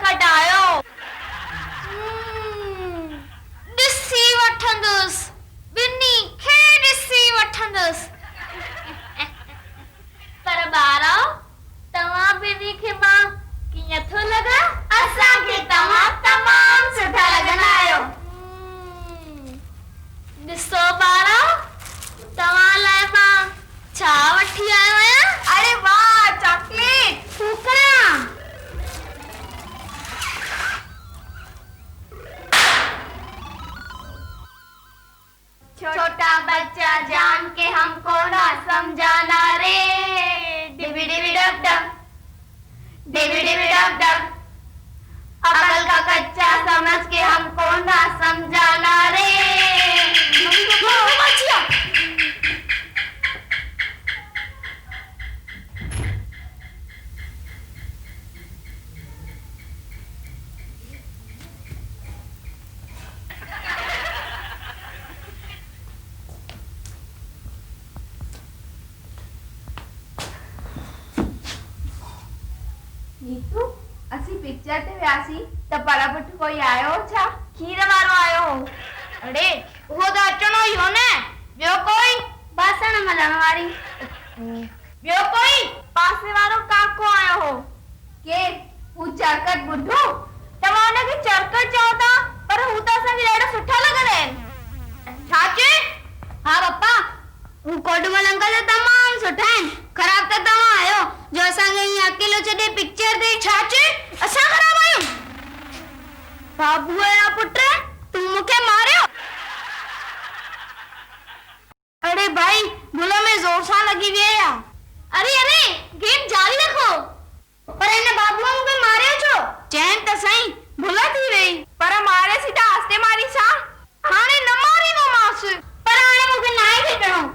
कटायो ॾिसी वठंदुसि ॿिन्ही खे ॾिसी वठंदुसि पर ॿारो तव्हां ॿिन्ही खे मां कीअं थो लॻा असांखे तव्हां तमामु सुठा लॻंदा आहियो ॾिसो ॿारो तव्हां लाइ मां छा वठी आयो आहियां अरे वाह चॉकलेट फूकड़ा छोटा बच्चा जान के हमको ना समझाना रे डिबी डिबी डब डब डिबी डिबी डब डब अकल का कच्चा समझ के हमको ना समझाना रे नीतू असी पिक्चर ते वियासी त परापुट कोई आयो छा खीर वारो आयो हो अरे वो तो अचणो ही हो ने ॿियो कोई बासण मलण वारी ॿियो कोई पासे वारो काको आयो हो के हू चरकट बुढ़ो तव्हां उनखे चरकट चओ था पर हू त असांखे ॾाढा सुठा लॻंदा आहिनि छा चए हा पप्पा हू कोडमल अंकल त तमामु सुठा आहिनि ख़राब त तव्हां आहियो जो असांखे हीअं अकेलो छॾे पिक्चर ते छा चए असां ख़राब आहियूं बाबू या पुट तू मूंखे मारियो अरे भाई भुल में जोर सां लगी वी है अरे अरे गेम जारी रखो पर इन बाबू मूंखे मारियो छो चैन त सही भुल थी वई पर मारे सीधा आस्ते मारी सा हाणे न मारीनो मास पर हाणे मूंखे नाहे खेॾणो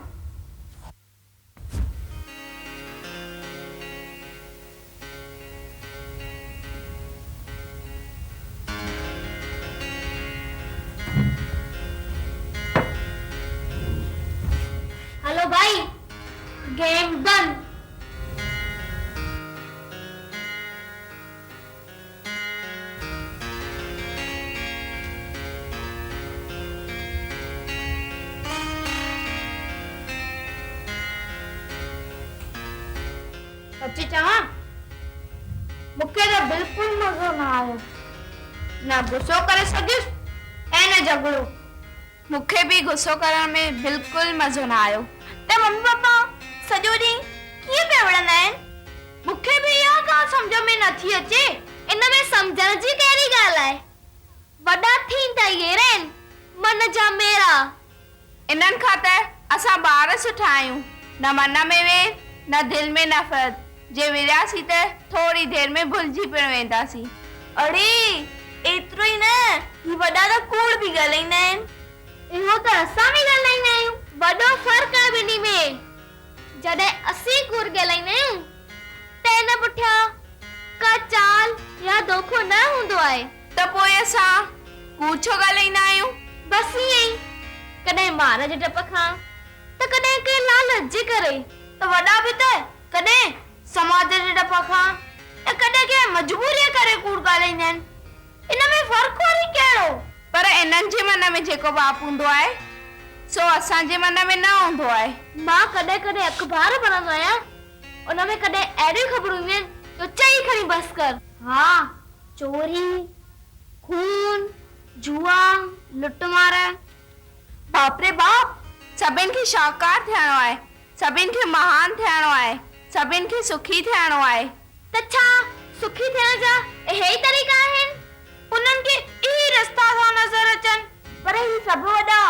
हेलो भाई गेम बंद सच्ची चवां मूंखे त बिल्कुलु मज़ो न आयो न गुस्सो करे सघियुसि ऐं न झगड़ो मूंखे भी गुस्सो करण में बिल्कुल मज़ो न आयो त मम्मी पापा सॼो ॾींहुं कीअं पिया विढ़ंदा आहिनि मूंखे बि इहा ॻाल्हि सम्झ में नथी अचे इन में सम्झण जी कहिड़ी ॻाल्हि आहे वॾा थींदा इहे आहिनि मन जा मेरा इन्हनि खां त असां ॿार सुठा आहियूं न मन में वेर न दिल में नफ़रत जे विरियासीं त थोरी देर में भुलिजी पिण वेंदासीं अड़े एतिरो ई न ही वॾा त कूड़ बि ॻाल्हाईंदा आहिनि इहो त असां बि ॻाल्हाईंदा आहियूं वॾो फ़र्क़ु आहे ॿिन्ही में जॾहिं असीं कूड़ ॻाल्हाईंदा आहियूं त हिन पुठियां का चाल या धोखो न हूंदो आहे त पोइ असां कूड़ छो ॻाल्हाईंदा आहियूं बसि ईअं ई कॾहिं मार जे डप खां त कॾहिं के लालच जे करे त वॾा बि त कॾहिं समाज जे डप खां त कॾहिं के मजबूरीअ करे कूड़ ॻाल्हाईंदा आहिनि इन में फ़र्क़ु वरी कहिड़ो पर इन्हनि जे मन में जेको बाप हूंदो आहे सो असांजे मन में न हूंदो आहे मां कॾहिं कॾहिं अख़बार पढ़ंदो आहियां उन में कॾहिं अहिड़ियूं ख़बरूं ईंदियूं आहिनि जो चई खणी बस कर हा चोरी खून जुआ लुटमार बाप रे बाप सभिनि खे शाहूकार थियणो आहे सभिनि खे महान थियणो आहे सभिनि खे सुखी थियणो आहे त छा सुखी थियण जा इहे ई तरीक़ा आहिनि उन्हनि खे इहे रस्ता था नज़र अचनि पर ही सभु वॾा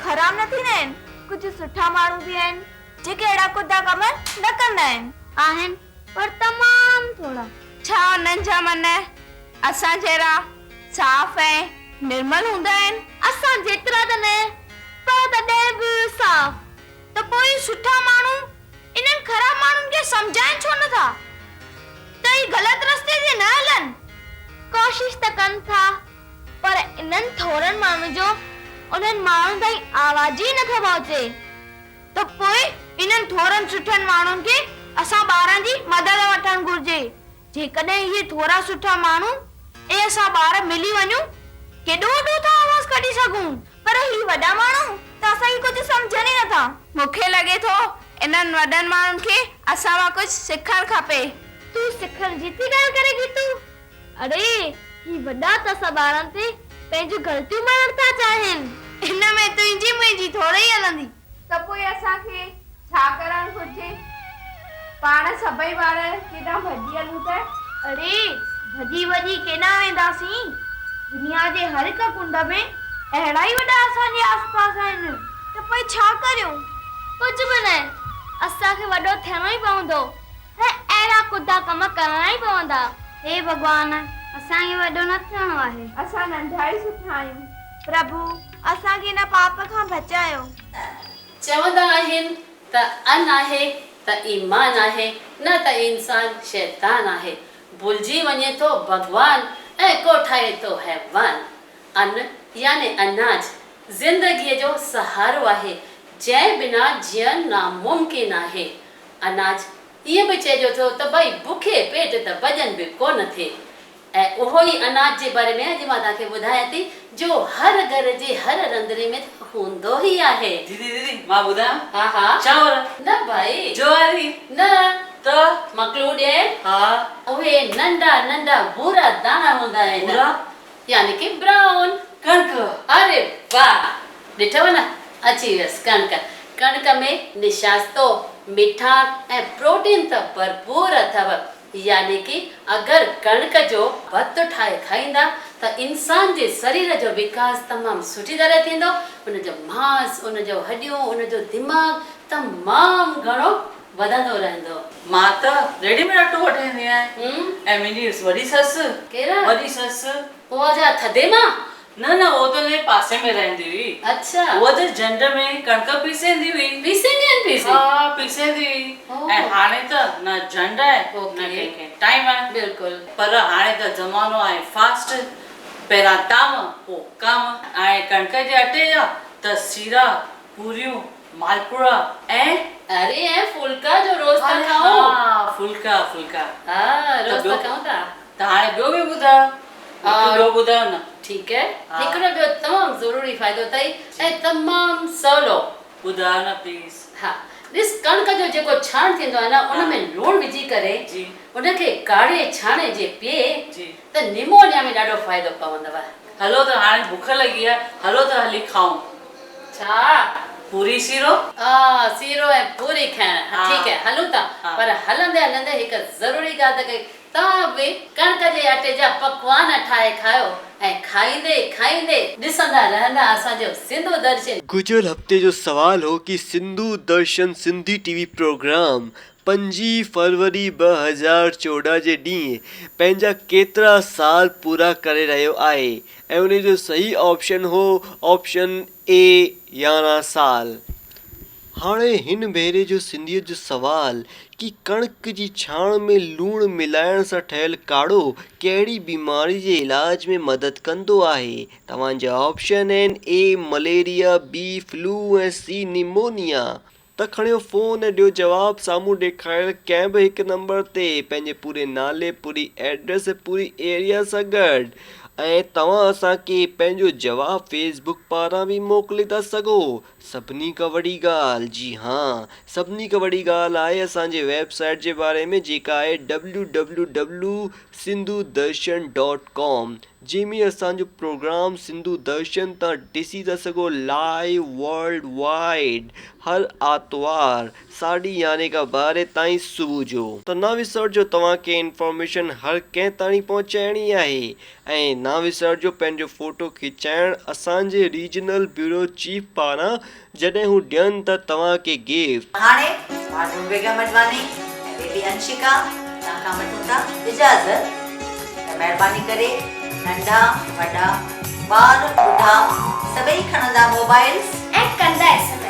ख़राब न थींदा आहिनि कुझु सुठा माण्हू बि आहिनि जेके अहिड़ा कुदा कम न कंदा आहिनि पर तमामु थोड़ा छा उन्हनि जा मन असां जहिड़ा साफ़ ऐं निर्मल हूंदा आहिनि असां जेतिरा त न पर तॾहिं बि साफ़ त पोइ सुठा माण्हू इन्हनि ख़राब माण्हुनि खे सम्झाइनि छो नथा त ही ग़लति रस्ते ते न हलनि कोशिश त कनि था पर इन्हनि थोरनि माण्हुनि जो उन्हनि माण्हुनि ताईं आवाज़ ई नथो पहुचे त पोइ इन्हनि थोरनि सुठनि माण्हुनि खे असां ॿारनि जी मदद वठणु घुर्जे जेकॾहिं इहे थोरा सुठा माण्हू ए असां ॿार मिली वञूं केॾो वॾो था आवाज़ कढी सघूं पर ही वॾा माण्हू त असांखे कुझु सम्झनि ई नथा मूंखे लॻे थो इन्हनि वॾनि माण्हुनि खे असां मां कुझु सिखणु खपे तूं सिखण जी थी ॻाल्हि करे गीतू अरे ही वॾा त असां ॿारनि ते पंहिंजूं ग़लतियूं मञण था चाहिनि हिन में तुंहिंजी मुंहिंजी थोरी हलंदी त पोइ असांखे छा करणु घुर्जे पाण सभई ॿार केॾा भॼी हलूं त अरे भॼी भॼी केॾां वेंदासीं दुनिया जे हर हिक कुंड में अहिड़ा ई वॾा असांजे आसपास आहिनि त पोइ छा करियूं कुझु बि न असांखे वॾो थियणो ई पवंदो ऐं अहिड़ा कुदा कम करणा ई पवंदा हे भॻवान असांखे वॾो न थियणो आहे असां नंढा ई सुठा आहियूं प्रभु असांखे हिन पाप खां बचायो चवंदा आहिनि त अन आहे त ईमान आहे न त इंसान शैतान आहे भुलिजी वञे थो भगवान ऐं को ठाहे थो हैवान अन यानी अनाज ज़िंदगीअ जो सहारो आहे जंहिं बिना जीअण नामुमकिन आहे अनाज ईअं बि चइजो थियो त भई बुखे पेट त भॼन बि कोन थिए ऐं उहो ई अनाज जे बारे में अॼु मां तव्हांखे ॿुधायां थी जो हर घर जे हर रंधिणे में हूंदो ई आहे दीदी मां ॿुधायां हा हा चांवर न भाई ज्वारी न त मकलू ॾे हा उहे नंढा नंढा भूरा दाणा हूंदा आहिनि भूरा? यानी कि ब्राउन कणक अरे वाह ॾिठव न अची वियसि कणक कणक में निशास्तो मिठाण ऐं प्रोटीन त भरपूर अथव यानी कि अगरि कणक जो भत ठाहे खाईंदा त इंसान जे शरीर जो विकास तमामु सुठी तरह थींदो उनजो मांस उनजो हॾियूं उनजो दिमाग़ तमामु घणो वधंदो रहंदो मां त रेडीमेड अटो वठी ईंदी आहियां ऐं मुंहिंजी वॾी ससु कहिड़ा वॾी ससु उहा छा थधे मां न न उहो त हुनजे पासे में रहंदी हुई अच्छा उहा त झंड में कणक पीसेंदी हुई पीसेंदी आहिनि पीसे हा पीसेंदी हुई ओह। ऐं हाणे त न झंड आहे न ओके। कंहिंखे टाइम आहे बिल्कुलु पर हाणे त ज़मानो आहे फास्ट पहिरां ताम पोइ कम हाणे कणक जे अटे जा त सीरा पूरियूं मालपुड़ा ऐं अरे ऐं फुल्का जो रोज़ था खाऊं हा फुल्का फुल्का हा रोज़ ॿियो? था खाऊं था त हाणे ॿियो बि ॿुधायो ॿियो ॿुधायो न ठीकु है हा। हिकिड़ो ॿियो तमामु ज़रूरी फ़ाइदो अथई ऐं तमामु सवलो ॿुधायो न प्लीज़ हा ॾिस कणक जो जेको छाण थींदो आहे न हा। उन में लूणु विझी करे जी उनखे काढ़े छाणे जे पीए जी त निमोनिया में ॾाढो फ़ाइदो पवंदव हलो त हाणे बुख लॻी आहे हलो त हली खाऊं छा पूरी सीरो सीरो ऐं पूरी खाइण हा। ठीकु है हलूं था हा। पर हलंदे हलंदे हिकु ज़रूरी ॻाल्हि त कई तव्हां बि कणक जे अटे जा पकवान ठाहे खायो ऐं खाईंदे खाईंदे ॾिसंदा रहंदा असांजो सिंधु दर्शन गुजर हफ़्ते जो सवाल हो कि सिंधु दर्शन सिंधी टीवी प्रोग्राम 5 फरवरी 2014 जे ॾींहुं पंहिंजा केतिरा साल पूरा करे रहियो आहे ऐं उन जो सही ऑप्शन हो ऑप्शन ए 11 साल हाणे हिन भेरे जो सिंधीअ जो सुवाल कि कणक जी छाण में लूणु मिलाइण सां ठहियलु काढ़ो कहिड़ी बीमारी जे इलाज में मदद कंदो आहे तव्हांजा ऑप्शन आहिनि ए मलेरिया बी फ्लू ऐं सी निमोनिया त खणियो फ़ोन ऐं ॾियो जवाबु साम्हूं ॾेखारियल कंहिं बि हिकु नंबर ते पंहिंजे पूरे नाले पूरी एड्रेस ऐं पूरी एरिया सां गॾु ऐं तव्हां असांखे पंहिंजो जवाबु फेसबुक पारां बि मोकिले था सघो सभिनी खां वॾी ॻाल्हि जी हा सभिनी खां वॾी ॻाल्हि आहे असांजे वेबसाइट जे बारे में जेका आहे www.sindhudarshan.com जंहिंमें असांजो प्रोग्राम सिंधु दर्शन तव्हां ॾिसी था सघो लाइव वर्ल्ड वाइड हर आर्तवार 11:30 खां 12 ताईं सुबुह जो त न विसरजो तव्हांखे इंफॉर्मेशन हर कंहिं ताईं पहुचाइणी आहे ऐं न विसरजो पंहिंजो फोटो खिचाइण असांजे रीजनल ब्यूरो चीफ पारां जॾहिं हू ॾियनि त तव्हांखे गिफ्ट हाणे मां बेगम अडवानी ऐं बेबी अंशिका तव्हांखां वठूं था इजाज़त त महिरबानी करे नंढा वॾा ॿार ॿुढा सभई खणंदा मोबाइल्स ऐं कंदा SMS